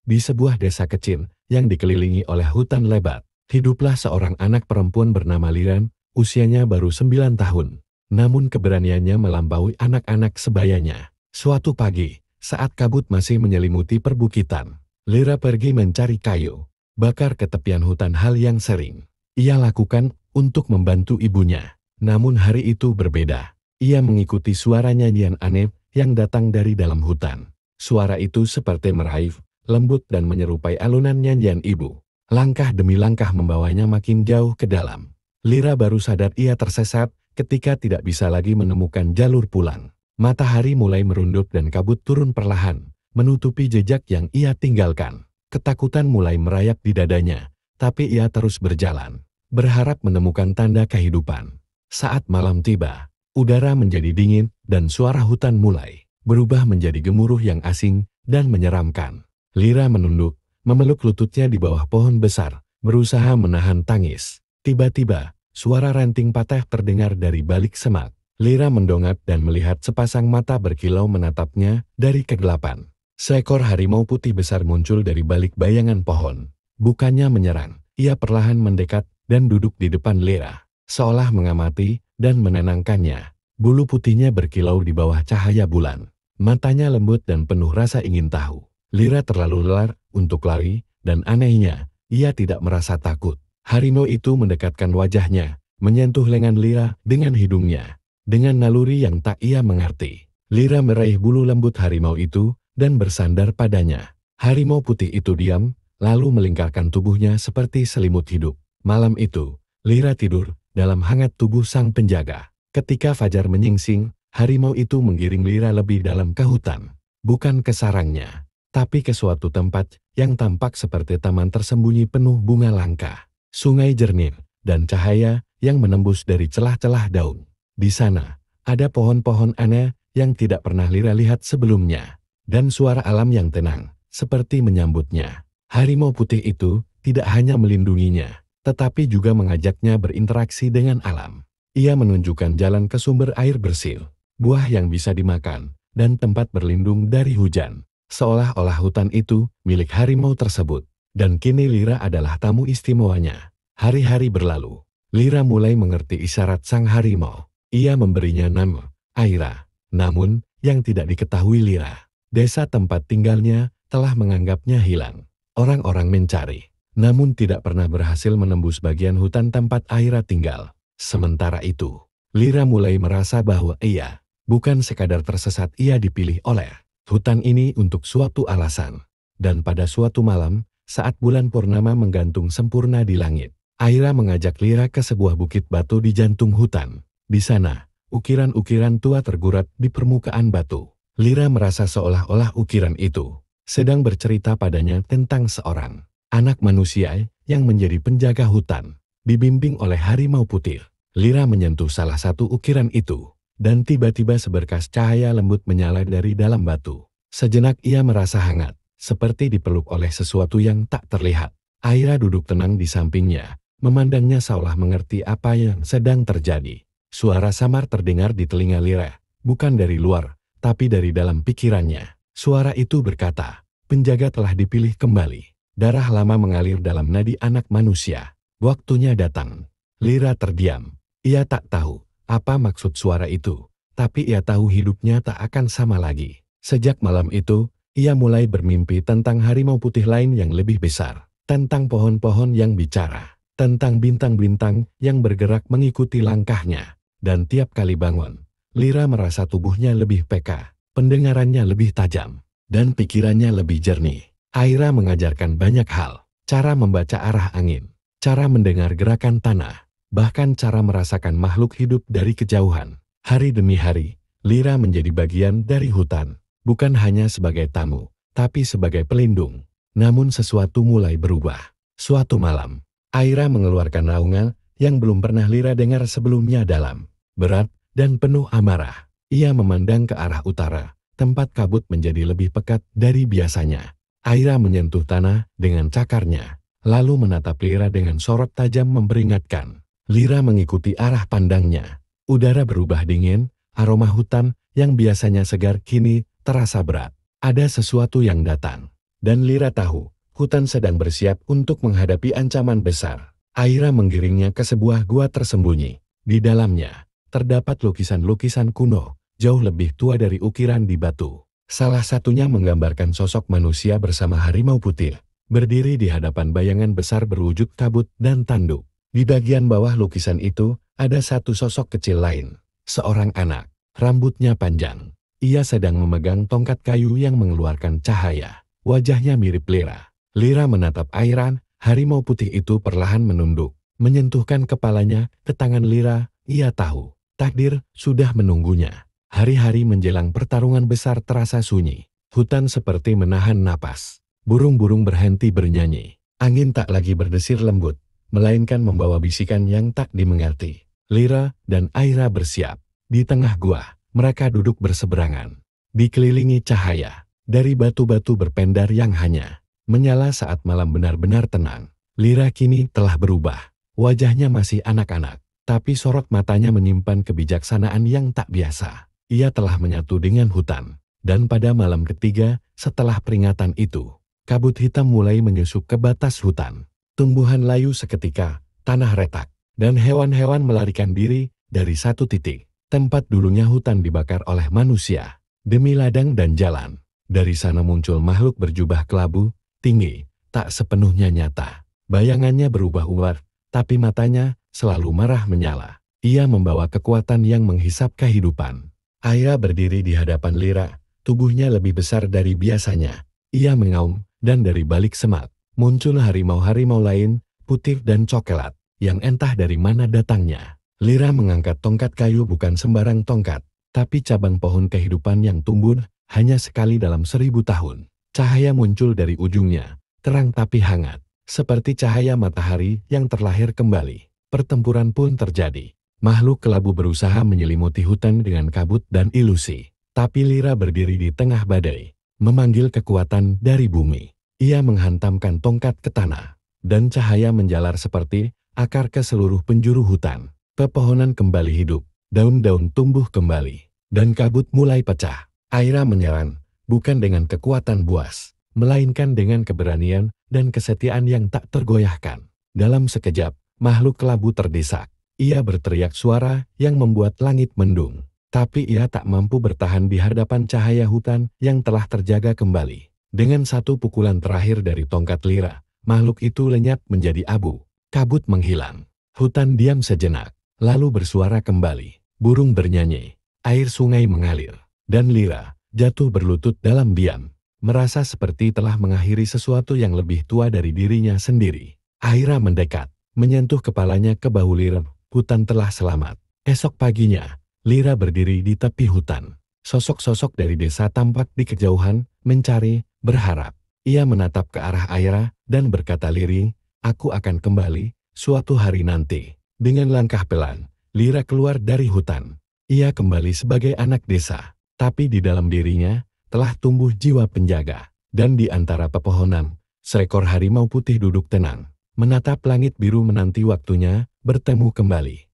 Di sebuah desa kecil yang dikelilingi oleh hutan lebat, hiduplah seorang anak perempuan bernama Liran, usianya baru 9 tahun. Namun keberaniannya melampaui anak-anak sebayanya. Suatu pagi, saat kabut masih menyelimuti perbukitan, Lira pergi mencari kayu, bakar ke tepian hutan, hal yang sering ia lakukan untuk membantu ibunya. Namun hari itu berbeda. Ia mengikuti suara nyanyian aneh yang datang dari dalam hutan. Suara itu seperti meraih, lembut dan menyerupai alunan nyanyian ibu. Langkah demi langkah membawanya makin jauh ke dalam. Lira baru sadar ia tersesat ketika tidak bisa lagi menemukan jalur pulang. Matahari mulai merunduk dan kabut turun perlahan, menutupi jejak yang ia tinggalkan. Ketakutan mulai merayap di dadanya, tapi ia terus berjalan, berharap menemukan tanda kehidupan. Saat malam tiba, udara menjadi dingin dan suara hutan mulai berubah menjadi gemuruh yang asing dan menyeramkan. Lira menunduk, memeluk lututnya di bawah pohon besar, berusaha menahan tangis. Tiba-tiba, suara ranting patah terdengar dari balik semak. Lira mendongak dan melihat sepasang mata berkilau menatapnya dari kegelapan. Seekor harimau putih besar muncul dari balik bayangan pohon. Bukannya menyerang, ia perlahan mendekat dan duduk di depan Lira, seolah mengamati dan menenangkannya. Bulu putihnya berkilau di bawah cahaya bulan. Matanya lembut dan penuh rasa ingin tahu. Lira terlalu lelah untuk lari, dan anehnya, ia tidak merasa takut. Harimau itu mendekatkan wajahnya, menyentuh lengan Lira dengan hidungnya. Dengan naluri yang tak ia mengerti, Lira meraih bulu lembut harimau itu dan bersandar padanya. Harimau putih itu diam, lalu melingkarkan tubuhnya seperti selimut hidup. Malam itu, Lira tidur dalam hangat tubuh sang penjaga. Ketika fajar menyingsing, harimau itu menggiring Lira lebih dalam ke hutan. Bukan ke sarangnya, tapi ke suatu tempat yang tampak seperti taman tersembunyi penuh bunga langka, sungai jernih, dan cahaya yang menembus dari celah-celah daun. Di sana, ada pohon-pohon aneh yang tidak pernah Lira lihat sebelumnya, dan suara alam yang tenang, seperti menyambutnya. Harimau putih itu tidak hanya melindunginya, tetapi juga mengajaknya berinteraksi dengan alam. Ia menunjukkan jalan ke sumber air bersih, buah yang bisa dimakan, dan tempat berlindung dari hujan. Seolah-olah hutan itu milik harimau tersebut, dan kini Lira adalah tamu istimewanya. Hari-hari berlalu, Lira mulai mengerti isyarat sang harimau. Ia memberinya nama, Aira. Namun, yang tidak diketahui Lira, desa tempat tinggalnya telah menganggapnya hilang. Orang-orang mencari, namun tidak pernah berhasil menembus bagian hutan tempat Aira tinggal. Sementara itu, Lira mulai merasa bahwa ia bukan sekadar tersesat, ia dipilih oleh hutan ini untuk suatu alasan. Dan pada suatu malam, saat bulan purnama menggantung sempurna di langit, Aira mengajak Lira ke sebuah bukit batu di jantung hutan. Di sana, ukiran-ukiran tua tergurat di permukaan batu. Lira merasa seolah-olah ukiran itu sedang bercerita padanya tentang seorang anak manusia yang menjadi penjaga hutan. Dibimbing oleh harimau putih, Lira menyentuh salah satu ukiran itu, dan tiba-tiba seberkas cahaya lembut menyala dari dalam batu. Sejenak ia merasa hangat, seperti dipeluk oleh sesuatu yang tak terlihat. Aira duduk tenang di sampingnya, memandangnya seolah mengerti apa yang sedang terjadi. Suara samar terdengar di telinga Lira, bukan dari luar, tapi dari dalam pikirannya. Suara itu berkata, penjaga telah dipilih kembali. Darah lama mengalir dalam nadi anak manusia. Waktunya datang. Lira terdiam. Ia tak tahu apa maksud suara itu, tapi ia tahu hidupnya tak akan sama lagi. Sejak malam itu, ia mulai bermimpi tentang harimau putih lain yang lebih besar, tentang pohon-pohon yang bicara, tentang bintang-bintang yang bergerak mengikuti langkahnya. Dan tiap kali bangun, Lira merasa tubuhnya lebih peka, pendengarannya lebih tajam, dan pikirannya lebih jernih. Aira mengajarkan banyak hal, cara membaca arah angin, cara mendengar gerakan tanah, bahkan cara merasakan makhluk hidup dari kejauhan. Hari demi hari, Lira menjadi bagian dari hutan, bukan hanya sebagai tamu, tapi sebagai pelindung. Namun sesuatu mulai berubah. Suatu malam, Aira mengeluarkan raungan yang belum pernah Lira dengar sebelumnya, dalam, berat, dan penuh amarah. Ia memandang ke arah utara, tempat kabut menjadi lebih pekat dari biasanya. Aira menyentuh tanah dengan cakarnya, lalu menatap Lira dengan sorot tajam memperingatkan. Lira mengikuti arah pandangnya. Udara berubah dingin, aroma hutan yang biasanya segar kini terasa berat. Ada sesuatu yang datang. Dan Lira tahu, hutan sedang bersiap untuk menghadapi ancaman besar. Aira menggiringnya ke sebuah gua tersembunyi. Di dalamnya, terdapat lukisan-lukisan kuno, jauh lebih tua dari ukiran di batu. Salah satunya menggambarkan sosok manusia bersama harimau putih, berdiri di hadapan bayangan besar berwujud kabut dan tanduk. Di bagian bawah lukisan itu, ada satu sosok kecil lain. Seorang anak, rambutnya panjang. Ia sedang memegang tongkat kayu yang mengeluarkan cahaya. Wajahnya mirip Lira. Lira menatap Airan, harimau putih itu perlahan menunduk. Menyentuhkan kepalanya ke tangan Lira, ia tahu, takdir sudah menunggunya. Hari-hari menjelang pertarungan besar terasa sunyi. Hutan seperti menahan napas. Burung-burung berhenti bernyanyi. Angin tak lagi berdesir lembut, melainkan membawa bisikan yang tak dimengerti. Lira dan Aira bersiap. Di tengah gua, mereka duduk berseberangan. Dikelilingi cahaya. Dari batu-batu berpendar yang hanya menyala saat malam benar-benar tenang. Lira kini telah berubah. Wajahnya masih anak-anak, tapi sorot matanya menyimpan kebijaksanaan yang tak biasa. Ia telah menyatu dengan hutan, dan pada malam ketiga setelah peringatan itu, kabut hitam mulai menyusup ke batas hutan. Tumbuhan layu seketika, tanah retak, dan hewan-hewan melarikan diri dari satu titik. Tempat dulunya hutan dibakar oleh manusia. Demi ladang dan jalan, dari sana muncul makhluk berjubah kelabu, tinggi, tak sepenuhnya nyata. Bayangannya berubah-ubah, tapi matanya selalu marah menyala. Ia membawa kekuatan yang menghisap kehidupan. Aira berdiri di hadapan Lira, tubuhnya lebih besar dari biasanya. Ia mengaum, dan dari balik semak, muncul harimau-harimau lain, putih dan coklat, yang entah dari mana datangnya. Lira mengangkat tongkat kayu bukan sembarang tongkat, tapi cabang pohon kehidupan yang tumbuh hanya sekali dalam 1000 tahun. Cahaya muncul dari ujungnya, terang tapi hangat, seperti cahaya matahari yang terlahir kembali. Pertempuran pun terjadi. Makhluk kelabu berusaha menyelimuti hutan dengan kabut dan ilusi. Tapi Lira berdiri di tengah badai, memanggil kekuatan dari bumi. Ia menghantamkan tongkat ke tanah, dan cahaya menjalar seperti akar ke seluruh penjuru hutan. Pepohonan kembali hidup, daun-daun tumbuh kembali, dan kabut mulai pecah. Aira menyerang, bukan dengan kekuatan buas, melainkan dengan keberanian dan kesetiaan yang tak tergoyahkan. Dalam sekejap, makhluk kelabu terdesak. Ia berteriak suara yang membuat langit mendung. Tapi ia tak mampu bertahan di hadapan cahaya hutan yang telah terjaga kembali. Dengan satu pukulan terakhir dari tongkat Lira, makhluk itu lenyap menjadi abu. Kabut menghilang. Hutan diam sejenak, lalu bersuara kembali. Burung bernyanyi, air sungai mengalir, dan Lira jatuh berlutut dalam diam, merasa seperti telah mengakhiri sesuatu yang lebih tua dari dirinya sendiri. Aira mendekat, menyentuh kepalanya ke bahu Lira. Hutan telah selamat. Esok paginya, Lira berdiri di tepi hutan. Sosok-sosok dari desa tampak di kejauhan, mencari, berharap. Ia menatap ke arah Aira dan berkata lirih, "Aku akan kembali suatu hari nanti." Dengan langkah pelan, Lira keluar dari hutan. Ia kembali sebagai anak desa, tapi di dalam dirinya telah tumbuh jiwa penjaga. Dan di antara pepohonan, seekor harimau putih duduk tenang, menatap langit biru menanti waktunya bertemu kembali.